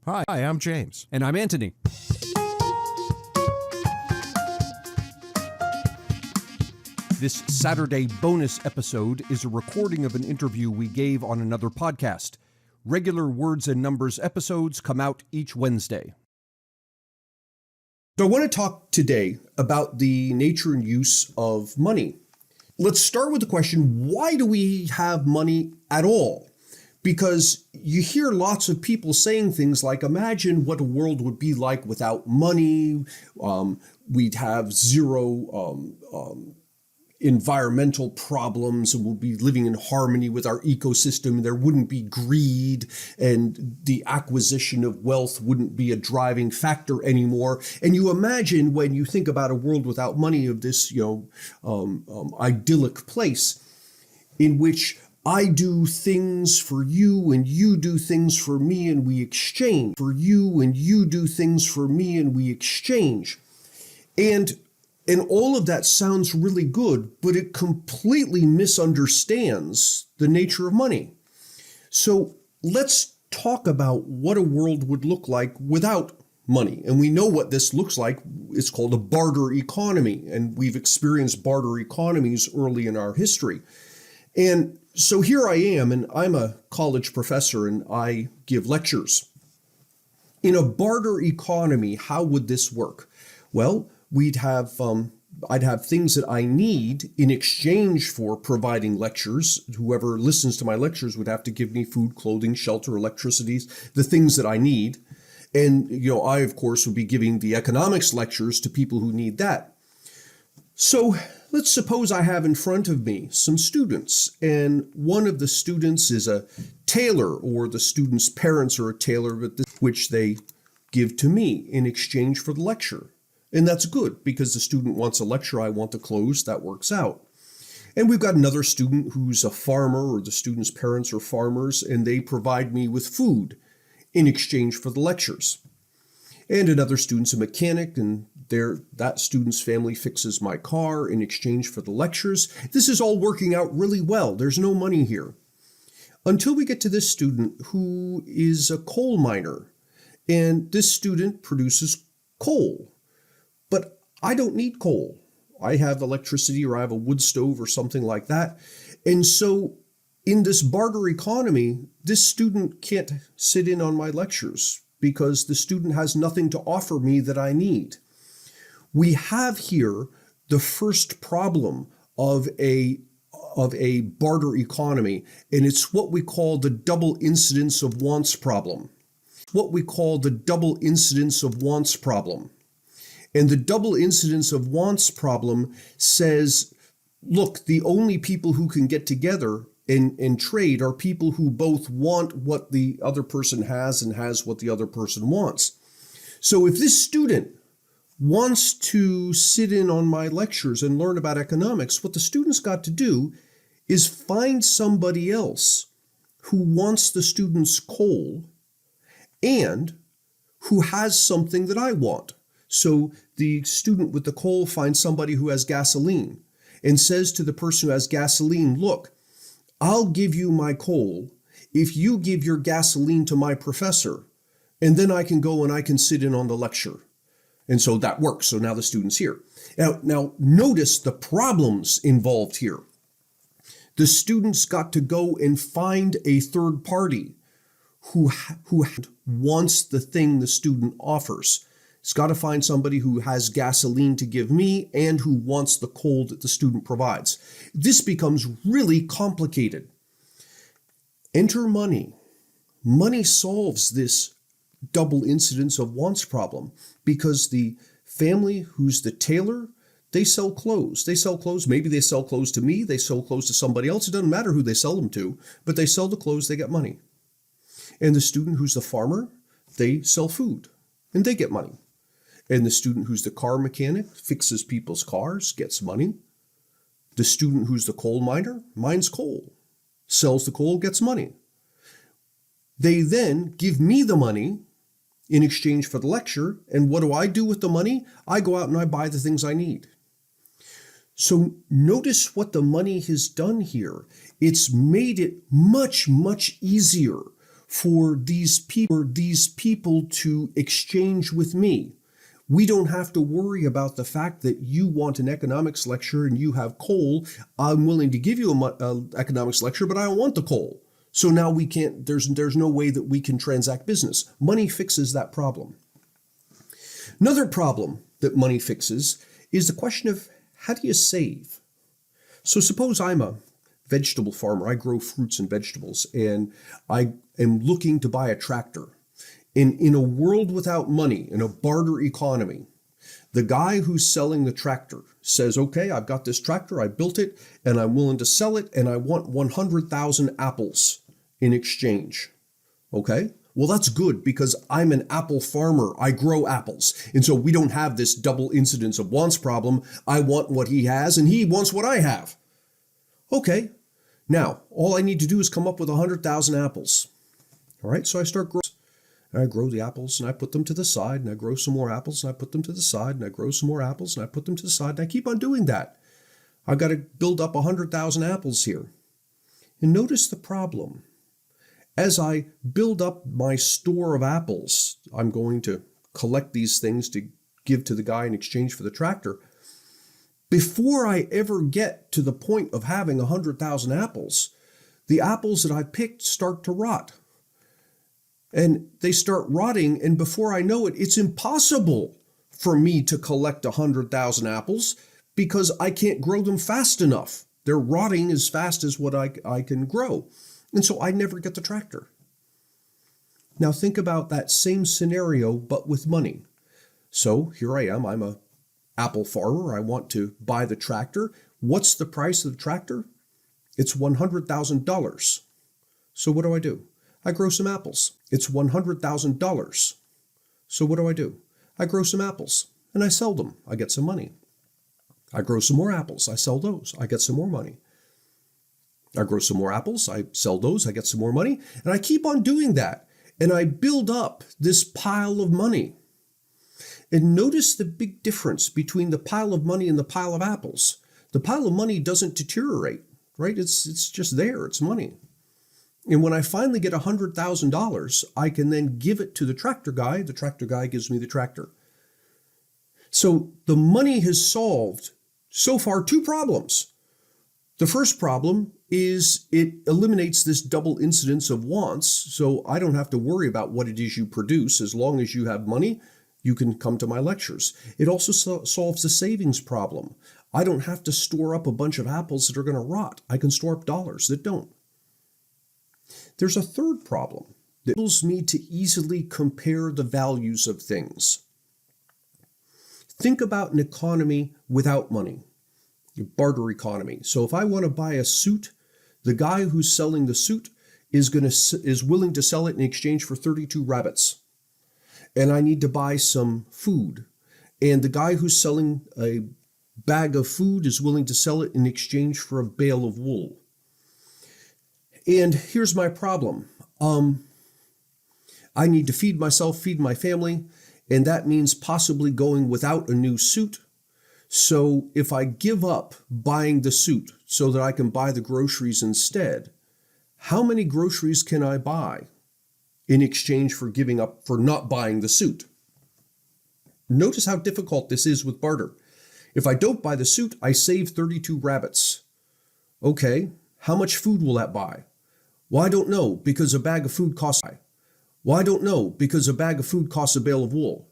Hi, I'm James. And I'm Anthony. This Saturday bonus episode is a recording of an interview we gave on another podcast. Regular Words and Numbers episodes come out each Wednesday. So I want to talk today about the nature and use of money. Let's start with the question, why do we have money at all? Because you hear lots of people saying things like, imagine what a world would be like without money. We'd have zero environmental problems, and we'll be living in harmony with our ecosystem. There wouldn't be greed, and the acquisition of wealth wouldn't be a driving factor anymore. And you imagine, when you think about a world without money, of this, idyllic place in which I do things for you and you do things for me and we exchange. For you and you do things for me and we exchange. And all of that sounds really good, but it completely misunderstands the nature of money. So let's talk about what a world would look like without money. And we know what this looks like. It's called a barter economy. And we've experienced barter economies early in our history. And so here I am, and I'm a college professor, and I give lectures. In a barter economy, how would this work? Well, I'd have things that I need in exchange for providing lectures. Whoever listens to my lectures would have to give me food, clothing, shelter, electricity, the things that I need. And, I, of course, would be giving the economics lectures to people who need that. So let's suppose I have in front of me some students, and one of the students is a tailor, or the student's parents are a tailor, which they give to me in exchange for the lecture. And that's good, because the student wants a lecture, I want the clothes, that works out. And we've got another student who's a farmer, or the student's parents are farmers, and they provide me with food in exchange for the lectures. And another student's a mechanic, and that student's family fixes my car in exchange for the lectures. This is all working out really well. There's no money here. Until we get to this student who is a coal miner, and this student produces coal. But I don't need coal. I have electricity, or I have a wood stove or something like that. And so in this barter economy, this student can't sit in on my lectures because the student has nothing to offer me that I need. We have here the first problem of a barter economy, and it's what we call the double incidence of wants problem. And the double incidence of wants problem says, look, the only people who can get together and trade are people who both want what the other person has and has what the other person wants. So if this student wants to sit in on my lectures and learn about economics, what the student's got to do is find somebody else who wants the student's coal and who has something that I want. So the student with the coal finds somebody who has gasoline and says to the person who has gasoline, look, I'll give you my coal if you give your gasoline to my professor, and then I can go and I can sit in on the lecture. And so that works. So now the student's here. Now notice the problems involved here. The student's got to go and find a third party who wants the thing the student offers. It's got to find somebody who has gasoline to give me and who wants the coal that the student provides. This becomes really complicated. Enter money. Money solves this double incidence of wants problem, because the family who's the tailor, they sell clothes. Maybe they sell clothes to me. They sell clothes to somebody else. It doesn't matter who they sell them to, but they sell the clothes, they get money. And the student who's the farmer, they sell food and they get money. And the student who's the car mechanic fixes people's cars, gets money. The student who's the coal miner mines coal, sells the coal, gets money. They then give me the money in exchange for the lecture. And what do I do with the money? I go out and I buy the things I need. So notice what the money has done here. It's made it much, much easier for these people to exchange with me. We don't have to worry about the fact that you want an economics lecture and you have coal. I'm willing to give you an economics lecture, but I don't want the coal. So now we can't, there's no way that we can transact business. Money fixes that problem. Another problem that money fixes is the question of how do you save? So suppose I'm a vegetable farmer. I grow fruits and vegetables, and I am looking to buy a tractor. In a world without money, in a barter economy, the guy who's selling the tractor says, okay, I've got this tractor, I built it, and I'm willing to sell it, and I want 100,000 apples in exchange. Okay? Well, that's good because I'm an apple farmer. I grow apples. And so we don't have this double incidence of wants problem. I want what he has, and he wants what I have. Okay. Now, all I need to do is come up with 100,000 apples. All right, so I start growing. And I grow the apples and I put them to the side, and I grow some more apples and I put them to the side, and I grow some more apples and I put them to the side, and I keep on doing that. I've got to build up 100,000 apples here. And notice the problem. As I build up my store of apples, I'm going to collect these things to give to the guy in exchange for the tractor. Before I ever get to the point of having 100,000 apples, the apples that I picked start to rot. And they start rotting, and before I know it, it's impossible for me to collect 100,000 apples because I can't grow them fast enough. They're rotting as fast as what I can grow. And so I never get the tractor. Now think about that same scenario, but with money. So here I am, I'm a apple farmer. I want to buy the tractor. What's the price of the tractor? It's $100,000. So what do? I grow some apples. It's $100,000. So what do? I grow some apples and I sell them. I get some money. I grow some more apples. I sell those. I get some more money. I grow some more apples. I sell those. I get some more money. And I keep on doing that. And I build up this pile of money. And notice the big difference between the pile of money and the pile of apples. The pile of money doesn't deteriorate, right? It's just there. It's money. And when I finally get $100,000, I can then give it to the tractor guy. The tractor guy gives me the tractor. So the money has solved, so far, two problems. The first problem is it eliminates this double incidence of wants, so I don't have to worry about what it is you produce. As long as you have money, you can come to my lectures. It also solves the savings problem. I don't have to store up a bunch of apples that are going to rot. I can store up dollars that don't. There's a third problem that enables me to easily compare the values of things. Think about an economy without money, a barter economy. So if I want to buy a suit, the guy who's selling the suit is willing to sell it in exchange for 32 rabbits. And I need to buy some food. And the guy who's selling a bag of food is willing to sell it in exchange for a bale of wool. And here's my problem. I need to feed myself, feed my family, and that means possibly going without a new suit. So if I give up buying the suit so that I can buy the groceries instead, how many groceries can I buy in exchange for not buying the suit? Notice how difficult this is with barter. If I don't buy the suit, I save 32 rabbits. Okay, how much food will that buy? Well, I don't know, because a bag of food costs. Well, I don't know, because a bag of food costs a bale of wool.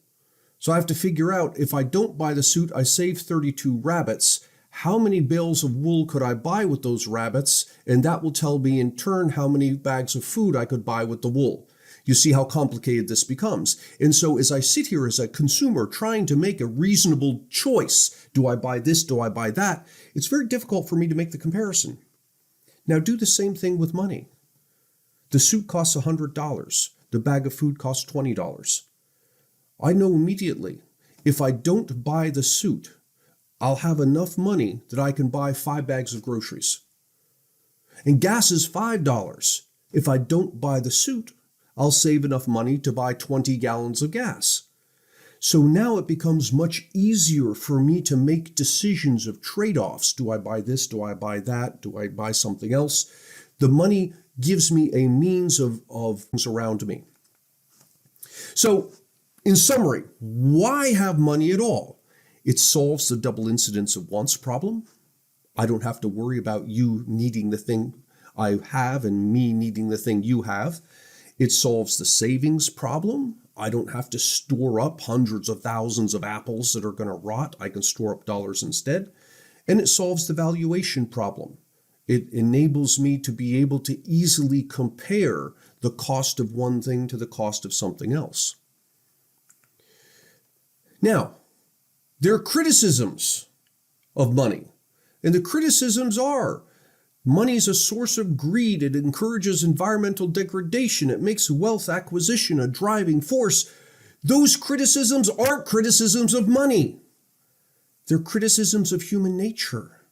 So I have to figure out, if I don't buy the suit, I save 32 rabbits. How many bales of wool could I buy with those rabbits? And that will tell me in turn how many bags of food I could buy with the wool. You see how complicated this becomes. And so as I sit here as a consumer trying to make a reasonable choice, do I buy this, do I buy that? It's very difficult for me to make the comparison. Now do the same thing with money. The suit costs $100. The bag of food costs $20. I know immediately, if I don't buy the suit, I'll have enough money that I can buy 5 bags of groceries. And gas is $5. If I don't buy the suit, I'll save enough money to buy 20 gallons of gas. So now it becomes much easier for me to make decisions of trade-offs. Do I buy this? Do I buy that? Do I buy something else? The money gives me a means of things around me. So, in summary, why have money at all? It solves the double incidence of wants problem. I don't have to worry about you needing the thing I have and me needing the thing you have. It solves the savings problem. I don't have to store up hundreds of thousands of apples that are going to rot. I can store up dollars instead. And it solves the valuation problem. It enables me to be able to easily compare the cost of one thing to the cost of something else. Now, there are criticisms of money. And the criticisms are, money is a source of greed. It encourages environmental degradation. It makes wealth acquisition a driving force. Those criticisms aren't criticisms of money. They're criticisms of human nature.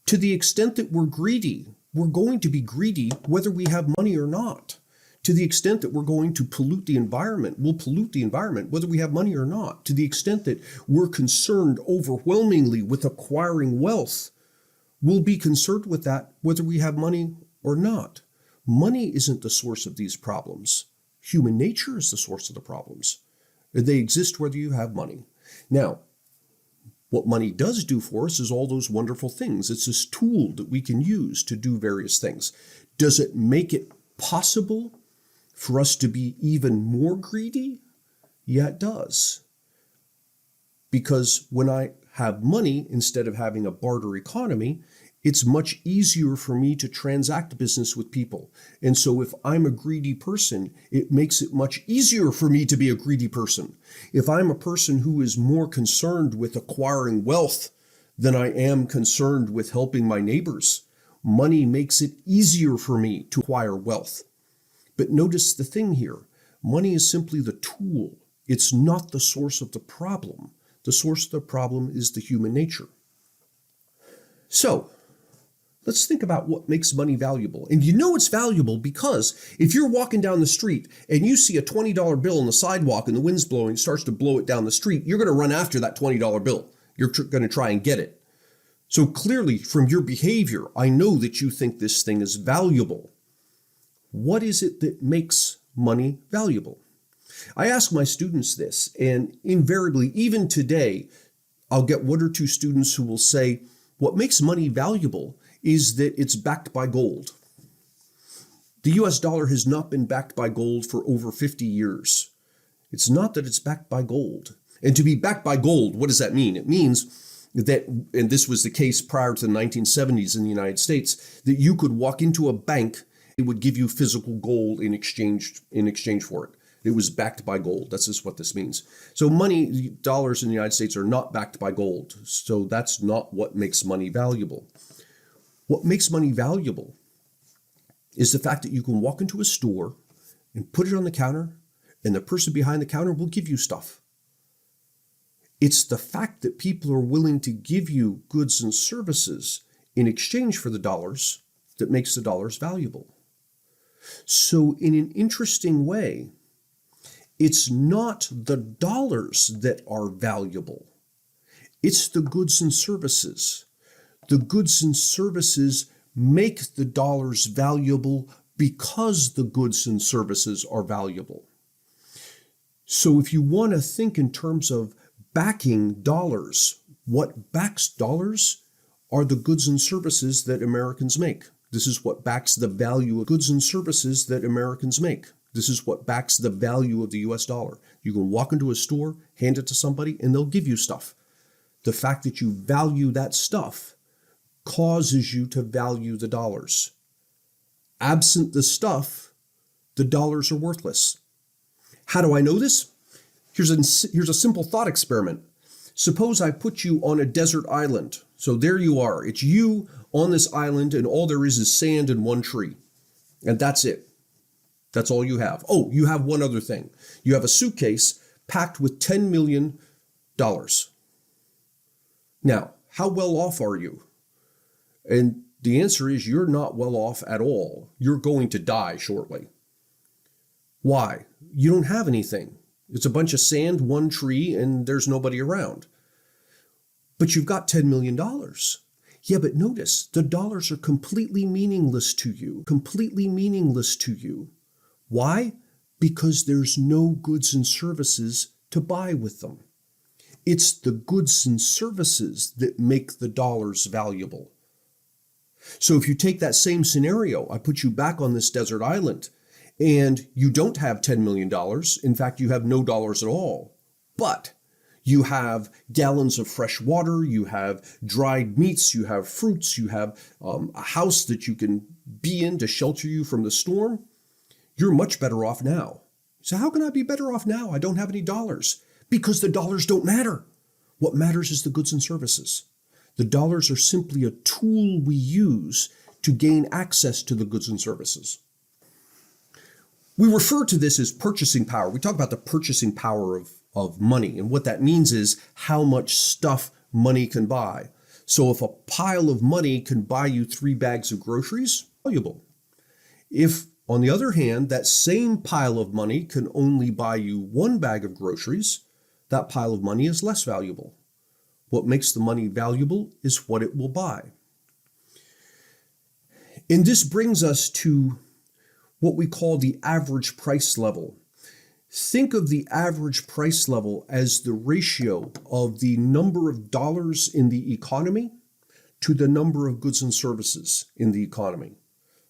To the extent that we're greedy, we're going to be greedy whether we have money or not. To the extent that we're going to pollute the environment, we'll pollute the environment whether we have money or not. To the extent that we're concerned overwhelmingly with acquiring wealth, we'll be concerned with that whether we have money or not. Money isn't the source of these problems. Human nature is the source of the problems. They exist whether you have money. Now, what money does do for us is all those wonderful things. It's this tool that we can use to do various things. Does it make it possible for us to be even more greedy? Yeah, it does. Because when I have money, instead of having a barter economy, it's much easier for me to transact business with people. And so if I'm a greedy person, it makes it much easier for me to be a greedy person. If I'm a person who is more concerned with acquiring wealth than I am concerned with helping my neighbors, money makes it easier for me to acquire wealth. But notice the thing here. Money is simply the tool. It's not the source of the problem. The source of the problem is the human nature. So, let's think about what makes money valuable. And you know it's valuable because if you're walking down the street and you see a $20 bill on the sidewalk and the wind's blowing, it starts to blow it down the street, you're going to run after that $20 bill. You're going to try and get it. So clearly from your behavior, I know that you think this thing is valuable. What is it that makes money valuable? I ask my students this, and invariably, even today, I'll get one or two students who will say, what makes money valuable is that it's backed by gold. The US dollar has not been backed by gold for over 50 years. It's not that it's backed by gold. And to be backed by gold, what does that mean? It means that, and this was the case prior to the 1970s in the United States, that you could walk into a bank, it would give you physical gold in exchange for it. It was backed by gold. That's just what this means. So money, dollars in the United States are not backed by gold. So that's not what makes money valuable. What makes money valuable is the fact that you can walk into a store and put it on the counter, and the person behind the counter will give you stuff. It's the fact that people are willing to give you goods and services in exchange for the dollars that makes the dollars valuable. So in an interesting way, it's not the dollars that are valuable. It's the goods and services. The goods and services make the dollars valuable because the goods and services are valuable. So if you want to think in terms of backing dollars, what backs dollars are the goods and services that Americans make. This is what backs the value of goods and services that Americans make. This is what backs the value of the US dollar. You can walk into a store, hand it to somebody, and they'll give you stuff. The fact that you value that stuff causes you to value the dollars. Absent the stuff, the dollars are worthless. How do I know this? Here's a simple thought experiment. Suppose I put you on a desert island. So there you are. It's you on this island, and all there is sand and one tree. And that's it. That's all you have. Oh, you have one other thing. You have a suitcase packed with $10 million. Now, how well off are you? And the answer is you're not well off at all. You're going to die shortly. Why? You don't have anything. It's a bunch of sand, one tree, and there's nobody around. But you've got $10 million. Yeah, but notice the dollars are completely meaningless to you. Completely meaningless to you. Why? Because there's no goods and services to buy with them. It's the goods and services that make the dollars valuable. So if you take that same scenario, I put you back on this desert island, and you don't have $10 million. In fact, you have no dollars at all. But you have gallons of fresh water, you have dried meats, you have fruits, you have a house that you can be in to shelter you from the storm. You're much better off now. So how can I be better off now? I don't have any dollars. Because the dollars don't matter. What matters is the goods and services. The dollars are simply a tool we use to gain access to the goods and services. We refer to this as purchasing power. We talk about the purchasing power of money. And what that means is how much stuff money can buy. So if a pile of money can buy you 3 bags of groceries, valuable. If, on the other hand, that same pile of money can only buy you 1 bag of groceries, that pile of money is less valuable. What makes the money valuable is what it will buy. And this brings us to what we call the average price level. Think of the average price level as the ratio of the number of dollars in the economy to the number of goods and services in the economy.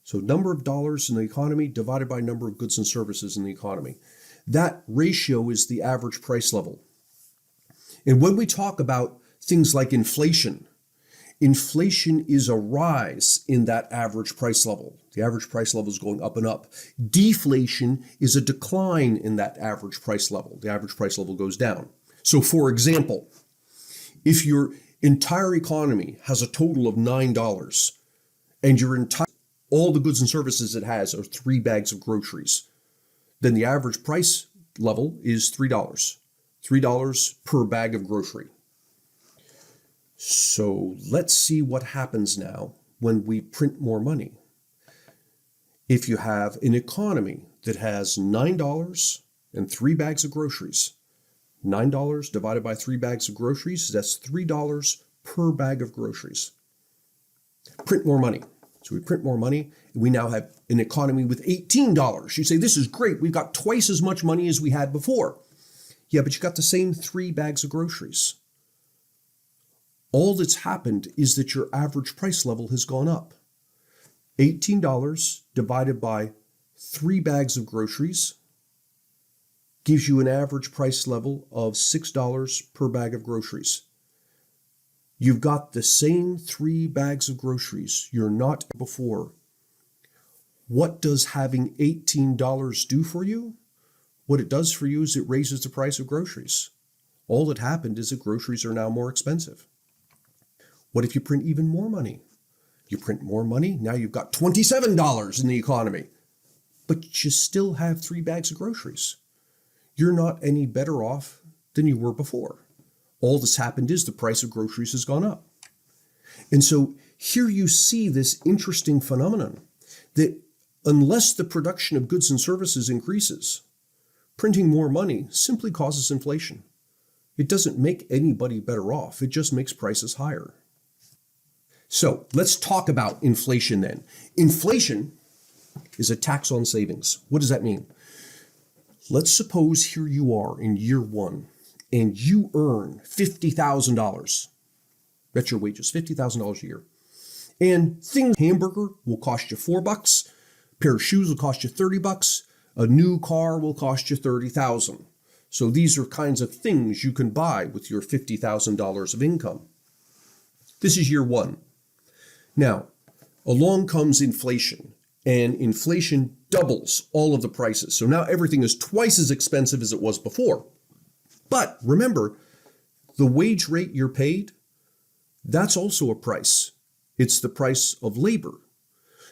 So number of dollars in the economy divided by number of goods and services in the economy. That ratio is the average price level. And when we talk about things like inflation, inflation is a rise in that average price level. The average price level is going up and up. Deflation is a decline in that average price level. The average price level goes down. So for example, if your entire economy has a total of $9 and all the goods and services it has are 3 bags of groceries, then the average price level is $3. $3 per bag of grocery. So let's see what happens now when we print more money. If you have an economy that has $9 and 3 bags of groceries, $9 divided by 3 bags of groceries, that's $3 per bag of groceries. Print more money. So we print more money, and we now have an economy with $18. You say, this is great. We've got twice as much money as we had before. Yeah, but you got the same 3 bags of groceries. All that's happened is that your average price level has gone up. $18 divided by 3 bags of groceries gives you an average price level of $6 per bag of groceries. You've got the same 3 bags of groceries you're not before. What does having $18 do for you? What it does for you is it raises the price of groceries. All that happened is that groceries are now more expensive. What if you print even more money? You print more money, now you've got $27 in the economy, but you still have 3 bags of groceries. You're not any better off than you were before. All that's happened is the price of groceries has gone up. And so here you see this interesting phenomenon that unless the production of goods and services increases, printing more money simply causes inflation. It doesn't make anybody better off. It just makes prices higher. So let's talk about inflation then. Inflation is a tax on savings. What does that mean? Let's suppose here you are in year 1 and you earn $50,000. That's your wages, $50,000 a year. And hamburger will cost you $4, a pair of shoes will cost you $30, a new car will cost you $30,000. So these are kinds of things you can buy with your $50,000 of income. This is year 1. Now, along comes inflation, and inflation doubles all of the prices. So now everything is twice as expensive as it was before. But remember, the wage rate you're paid, that's also a price. It's the price of labor.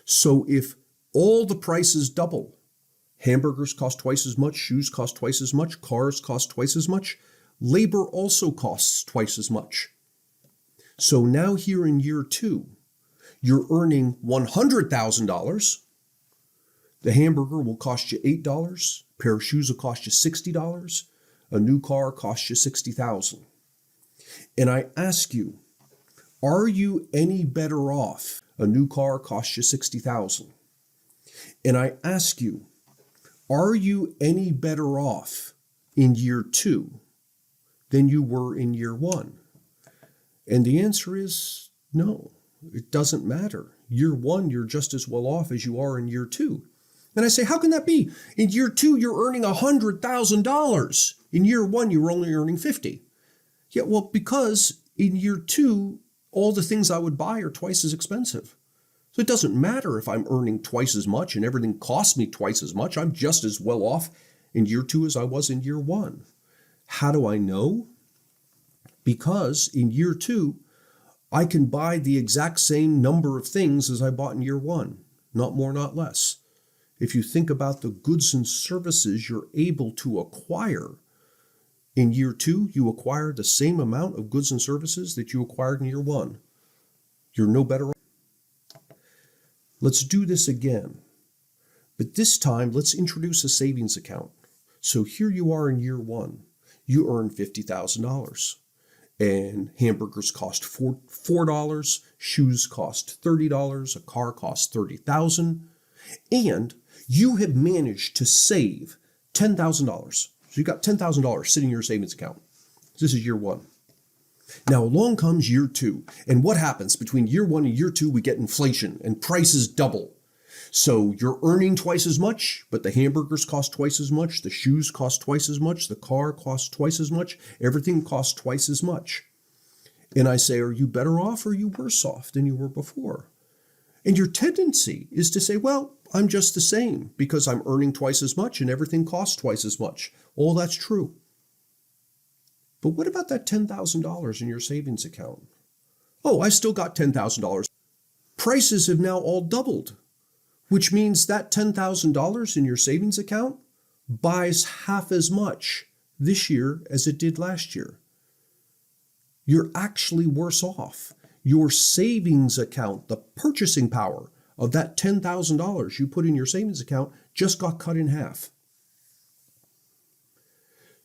So if all the prices double, hamburgers cost twice as much, shoes cost twice as much, cars cost twice as much, labor also costs twice as much. So now here in year 2, you're earning $100,000. The hamburger will cost you $8. A pair of shoes will cost you $60. A new car costs you $60,000. And I ask you, Are you any better off? A new car costs you $60,000. And I ask you, are you any better off in year 2 than you were in year 1? And the answer is no, it doesn't matter. Year 1, you're just as well off as you are in year 2. And I say, how can that be? In year 2, you're earning $100,000. In year 1, you were only earning $50,000. Yeah, well, because in year 2, all the things I would buy are twice as expensive. So it doesn't matter if I'm earning twice as much and everything costs me twice as much. I'm just as well off in year 2 as I was in year 1. How do I know? Because in year 2, I can buy the exact same number of things as I bought in year 1, not more, not less. If you think about the goods and services you're able to acquire, in year 2, you acquire the same amount of goods and services that you acquired in year 1. You're no better off. Let's do this again. But this time, let's introduce a savings account. So here you are in year 1. You earn $50,000. And hamburgers cost $4, shoes cost $30, a car costs $30,000. And you have managed to save $10,000. So you got $10,000 sitting in your savings account. This is year 1. Now along comes year 2. And what happens? Between year 1 and year 2, we get inflation and prices double. So you're earning twice as much, but the hamburgers cost twice as much, the shoes cost twice as much, the car costs twice as much, everything costs twice as much. And I say, are you better off or are you worse off than you were before? And your tendency is to say, well, I'm just the same because I'm earning twice as much and everything costs twice as much. All that's true. But what about that $10,000 in your savings account? Oh, I still got $10,000. Prices have now all doubled, which means that $10,000 in your savings account buys half as much this year as it did last year. You're actually worse off. Your savings account, the purchasing power of that $10,000 you put in your savings account just got cut in half.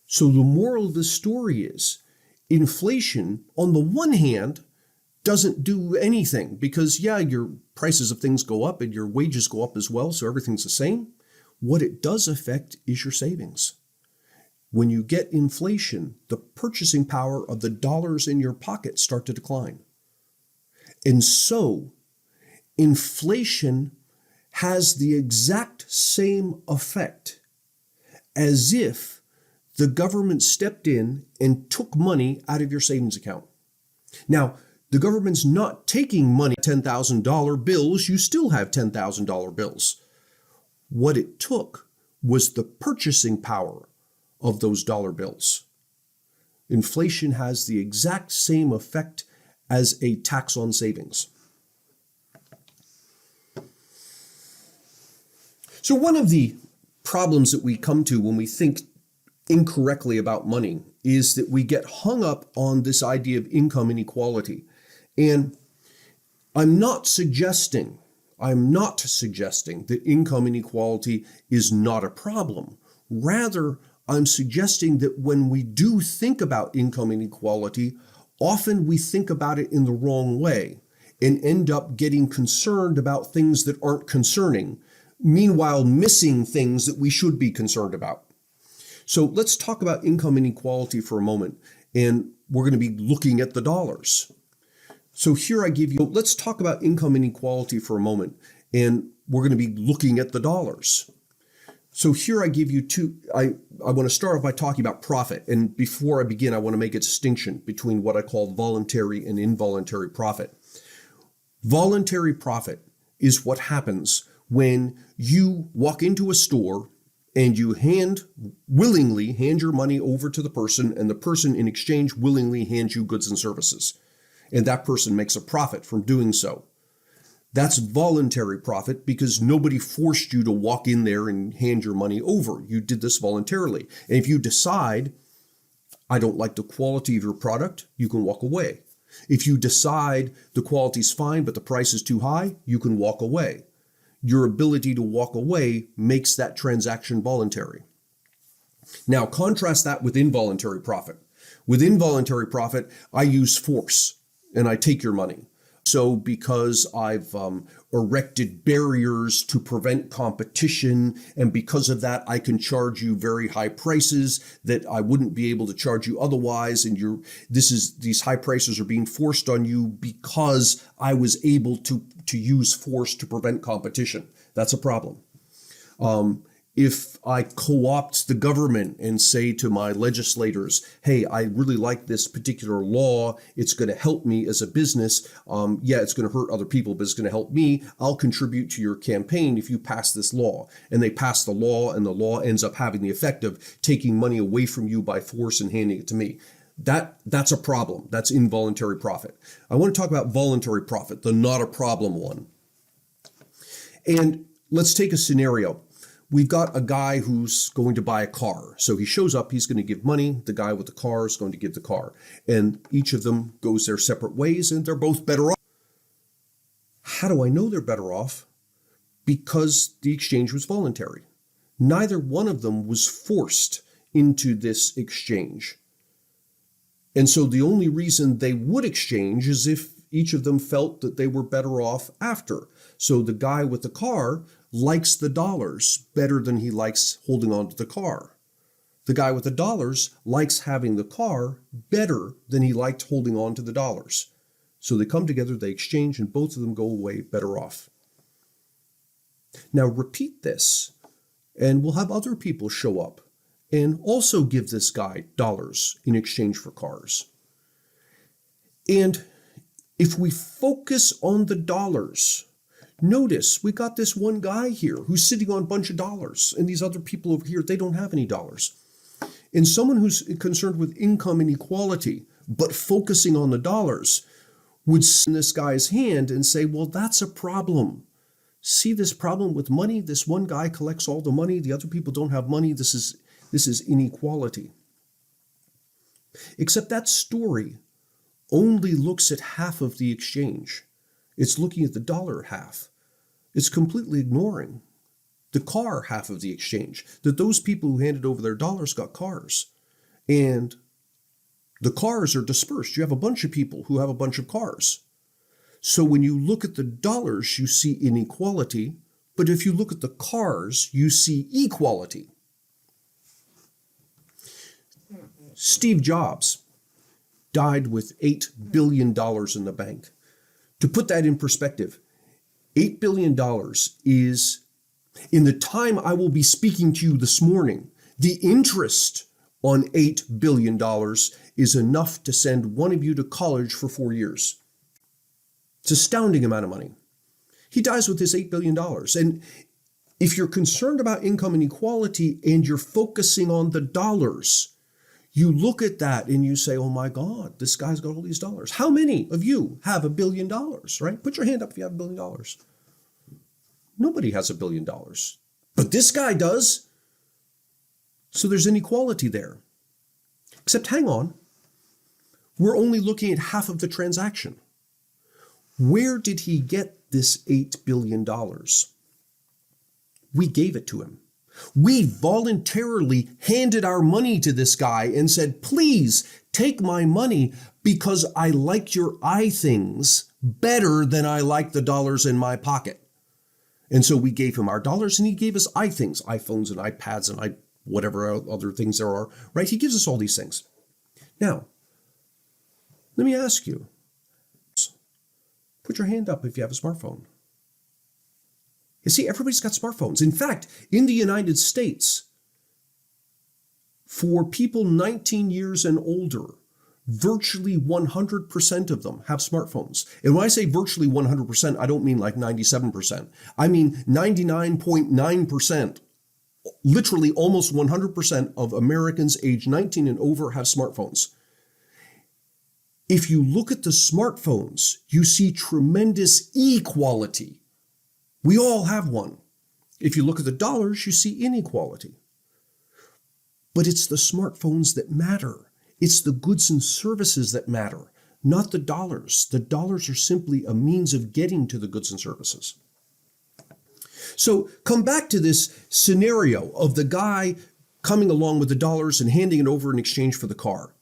So the moral of the story is inflation, on the one hand, doesn't do anything because, yeah, your prices of things go up and your wages go up as well, so everything's the same. What it does affect is your savings. When you get inflation, the purchasing power of the dollars in your pocket start to decline. And so inflation has the exact same effect as if the government stepped in and took money out of your savings account. Now, the government's not taking money, $10,000 bills, you still have $10,000 bills. What it took was the purchasing power of those dollar bills. Inflation has the exact same effect as a tax on savings. So one of the problems that we come to when we think incorrectly about money is that we get hung up on this idea of income inequality. And I'm not suggesting that income inequality is not a problem. Rather, I'm suggesting that when we do think about income inequality, often we think about it in the wrong way and end up getting concerned about things that aren't concerning, meanwhile missing things that we should be concerned about. So let's talk about income inequality for a moment, and we're going to be looking at the dollars. So here I give you, let's talk about income inequality for a moment, and we're going to be looking at the dollars. So here I give you I want to start off by talking about profit. And before I begin, I want to make a distinction between what I call voluntary and involuntary profit. Voluntary profit is what happens when you walk into a store and you willingly hand your money over to the person, and the person in exchange willingly hands you goods and services. And that person makes a profit from doing so. That's voluntary profit because nobody forced you to walk in there and hand your money over. You did this voluntarily. And if you decide, I don't like the quality of your product, you can walk away. If you decide the quality's fine, but the price is too high, you can walk away. Your ability to walk away makes that transaction voluntary. Now, contrast that with involuntary profit. With involuntary profit, I use force. and I take your money. So because I've erected barriers to prevent competition, and because of that, I can charge you very high prices that I wouldn't be able to charge you otherwise. And these high prices are being forced on you because I was able to use force to prevent competition. That's a problem. If I co-opt the government and say to my legislators, hey, I really like this particular law, it's going to help me as a business. It's going to hurt other people, but it's going to help me. I'll contribute to your campaign if you pass this law. And they pass the law, and the law ends up having the effect of taking money away from you by force and handing it to me. That's a problem. That's involuntary profit. I want to talk about voluntary profit, the not a problem one. And let's take a scenario. We've got a guy who's going to buy a car. So he shows up, he's going to give money. The guy with the car is going to give the car. And each of them goes their separate ways, and they're both better off. How do I know they're better off? Because the exchange was voluntary. Neither one of them was forced into this exchange. And so the only reason they would exchange is if each of them felt that they were better off after. So the guy with the car likes the dollars better than he likes holding on to the car. The guy with the dollars likes having the car better than he liked holding on to the dollars. So they come together, they exchange, and both of them go away better off. Now repeat this, and we'll have other people show up and also give this guy dollars in exchange for cars. And if we focus on the dollars, notice we got this one guy here who's sitting on a bunch of dollars, and these other people over here, they don't have any dollars. And someone who's concerned with income inequality, but focusing on the dollars, would see this guy's hand and say, well, that's a problem. See this problem with money? This one guy collects all the money, the other people don't have money. This is inequality. Except that story only looks at half of the exchange. It's looking at the dollar half. It's completely ignoring the car half of the exchange, that those people who handed over their dollars got cars. And the cars are dispersed. You have a bunch of people who have a bunch of cars. So when you look at the dollars, you see inequality. But if you look at the cars, you see equality. Steve Jobs died with $8 billion in the bank. To put that in perspective, $8 billion is, in the time I will be speaking to you this morning, the interest on $8 billion is enough to send one of you to college for 4 years. It's an astounding amount of money. He dies with this $8 billion. And if you're concerned about income inequality and you're focusing on the dollars, you look at that and you say, oh my God, this guy's got all these dollars. How many of you have $1 billion, right? Put your hand up if you have $1 billion. Nobody has $1 billion, but this guy does. So there's inequality there. Except hang on, we're only looking at half of the transaction. Where did he get this $8 billion? We gave it to him. We voluntarily handed our money to this guy and said, please take my money because I like your eye things better than I like the dollars in my pocket. And so we gave him our dollars and he gave us eye things, iPhones and iPads and whatever other things there are, right? He gives us all these things. Now, let me ask you, put your hand up if you have a smartphone. You see, everybody's got smartphones. In fact, in the United States, for people 19 years and older, virtually 100% of them have smartphones. And when I say virtually 100%, I don't mean like 97%. I mean 99.9%. Literally almost 100% of Americans age 19 and over have smartphones. If you look at the smartphones, you see tremendous equality. We all have one. If you look at the dollars, you see inequality. But it's the smartphones that matter. It's the goods and services that matter, not the dollars. The dollars are simply a means of getting to the goods and services. So come back to this scenario of the guy coming along with the dollars and handing it over in exchange for the car.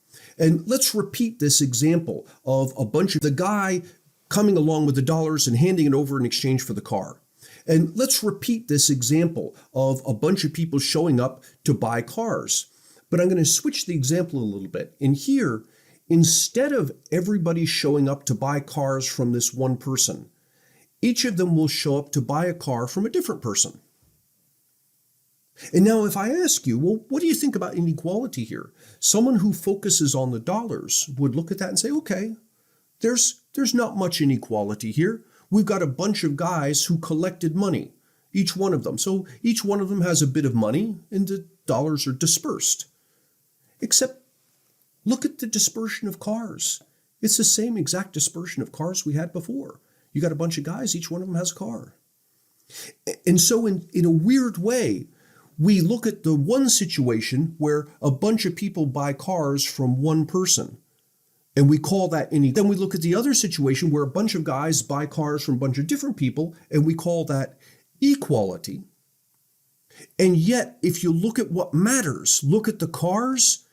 And let's repeat this example of the guy coming along with the dollars and handing it over in exchange for the car. And let's repeat this example of a bunch of people showing up to buy cars. But I'm going to switch the example a little bit. And here, instead of everybody showing up to buy cars from this one person, each of them will show up to buy a car from a different person. And now if I ask you, well, what do you think about inequality here? Someone who focuses on the dollars would look at that and say, okay, there's not much inequality here. We've got a bunch of guys who collected money, each one of them. So each one of them has a bit of money and the dollars are dispersed. Except look at the dispersion of cars. It's the same exact dispersion of cars we had before. You got a bunch of guys, each one of them has a car. And so in a weird way, we look at the one situation where a bunch of people buy cars from one person, and we call that inequality. Then we look at the other situation where a bunch of guys buy cars from a bunch of different people, and we call that equality. And yet, if you look at what matters, look at the cars,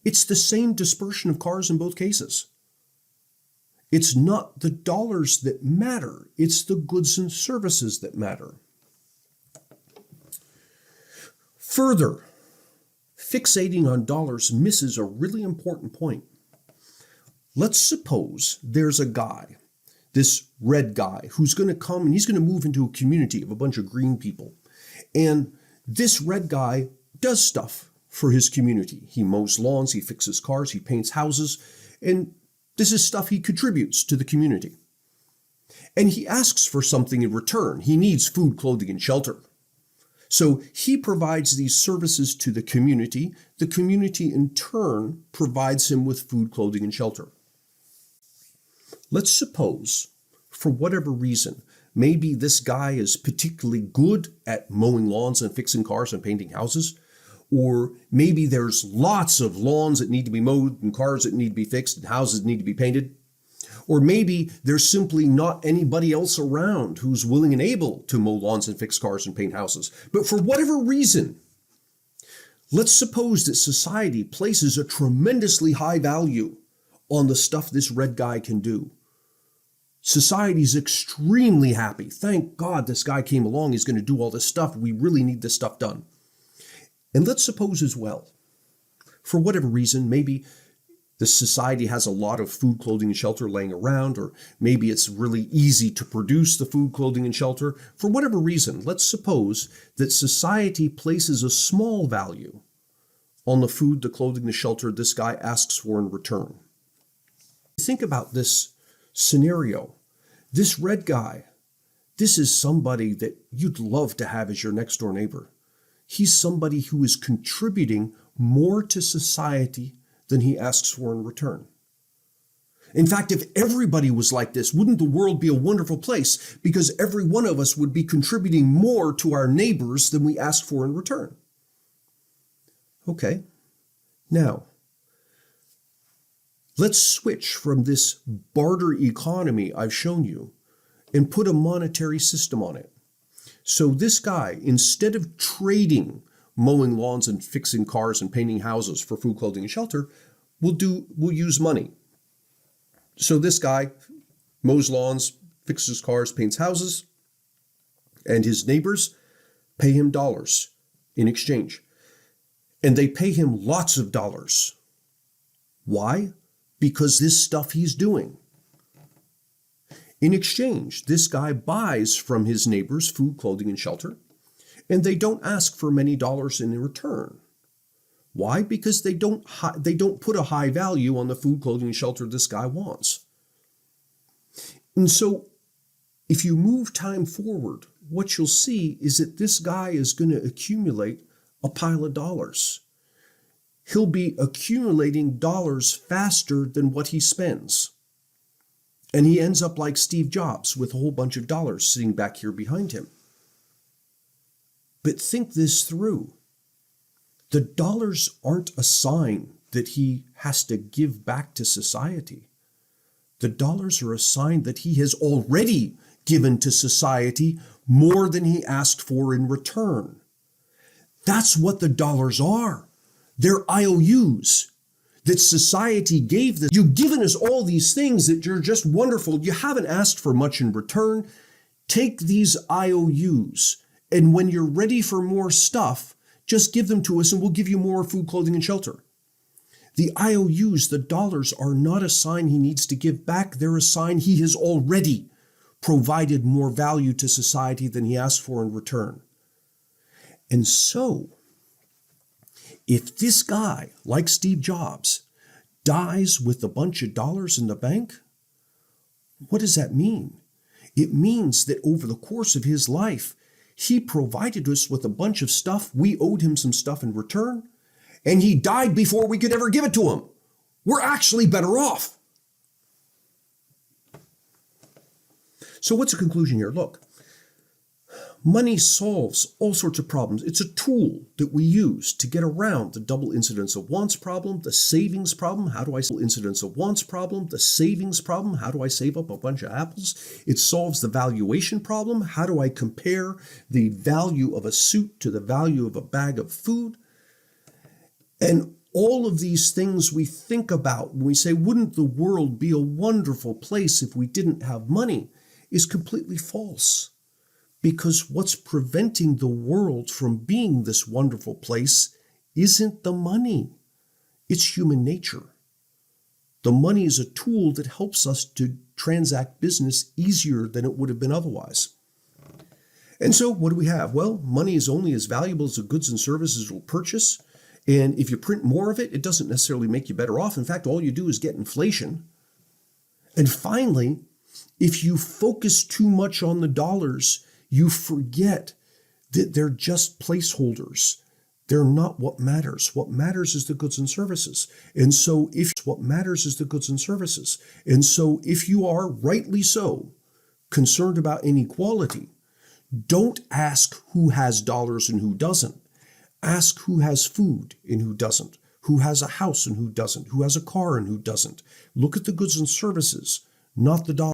it's the same dispersion of cars in both cases. It's not the dollars that matter, it's the goods and services that matter. Further, fixating on dollars misses a really important point. Let's suppose there's a guy, this red guy, who's going to come and he's going to move into a community of a bunch of green people. And this red guy does stuff for his community. He mows lawns, he fixes cars, he paints houses, and this is stuff he contributes to the community. And he asks for something in return. He needs food, clothing, and shelter. So he provides these services to the community. The community in turn provides him with food, clothing, and shelter. Let's suppose, for whatever reason, maybe this guy is particularly good at mowing lawns and fixing cars and painting houses, or maybe there's lots of lawns that need to be mowed and cars that need to be fixed and houses that need to be painted. Or maybe there's simply not anybody else around who's willing and able to mow lawns and fix cars and paint houses. But for whatever reason, let's suppose that society places a tremendously high value on the stuff this red guy can do. Society's extremely happy. Thank God this guy came along. He's going to do all this stuff. We really need this stuff done. And let's suppose as well, for whatever reason, maybe the society has a lot of food, clothing, and shelter laying around, or maybe it's really easy to produce the food, clothing, and shelter. For whatever reason, let's suppose that society places a small value on the food, the clothing, the shelter this guy asks for in return. Think about this scenario. This red guy, this is somebody that you'd love to have as your next door neighbor. He's somebody who is contributing more to society than he asks for in return. In fact, if everybody was like this, wouldn't the world be a wonderful place? Because every one of us would be contributing more to our neighbors than we ask for in return. Okay, now, let's switch from this barter economy I've shown you and put a monetary system on it. So this guy, instead of trading mowing lawns and fixing cars and painting houses for food, clothing, and shelter, will use money. So this guy mows lawns, fixes cars, paints houses, and his neighbors pay him dollars in exchange. And they pay him lots of dollars. Why? Because this stuff he's doing. In exchange, this guy buys from his neighbors food, clothing, and shelter, and they don't ask for many dollars in return. Why? Because they don't put a high value on the food, clothing, and shelter this guy wants. And so, if you move time forward, what you'll see is that this guy is going to accumulate a pile of dollars. He'll be accumulating dollars faster than what he spends. And he ends up like Steve Jobs with a whole bunch of dollars sitting back here behind him. But think this through. The dollars aren't a sign that he has to give back to society. The dollars are a sign that he has already given to society more than he asked for in return. That's what the dollars are. They're IOUs. that society gave this. You've given us all these things that you're just wonderful. You haven't asked for much in return. Take these IOUs, and when you're ready for more stuff, just give them to us and we'll give you more food, clothing, and shelter. The IOUs, the dollars, are not a sign he needs to give back. They're a sign he has already provided more value to society than he asked for in return. And so, if this guy, like Steve Jobs, dies with a bunch of dollars in the bank, what does that mean? It means that over the course of his life, he provided us with a bunch of stuff. We owed him some stuff in return, and he died before we could ever give it to him. We're actually better off. So what's the conclusion here? Look, money solves all sorts of problems. It's a tool that we use to get around the double incidence of wants problem, the savings problem. How do I solve incidence of wants problem, the savings problem? How do I save up a bunch of apples? It solves the valuation problem. How do I compare the value of a suit to the value of a bag of food? And all of these things we think about when we say, wouldn't the world be a wonderful place if we didn't have money, is completely false. Because what's preventing the world from being this wonderful place isn't the money. It's human nature. The money is a tool that helps us to transact business easier than it would have been otherwise. And so what do we have? Well, money is only as valuable as the goods and services it will purchase. And if you print more of it, it doesn't necessarily make you better off. In fact, all you do is get inflation. And finally, if you focus too much on the dollars, you forget that they're just placeholders. They're not what matters. What matters is the goods and services. And so if you are, rightly so, concerned about inequality, don't ask who has dollars and who doesn't. Ask who has food and who doesn't, who has a house and who doesn't, who has a car and who doesn't. Look at the goods and services, not the dollars.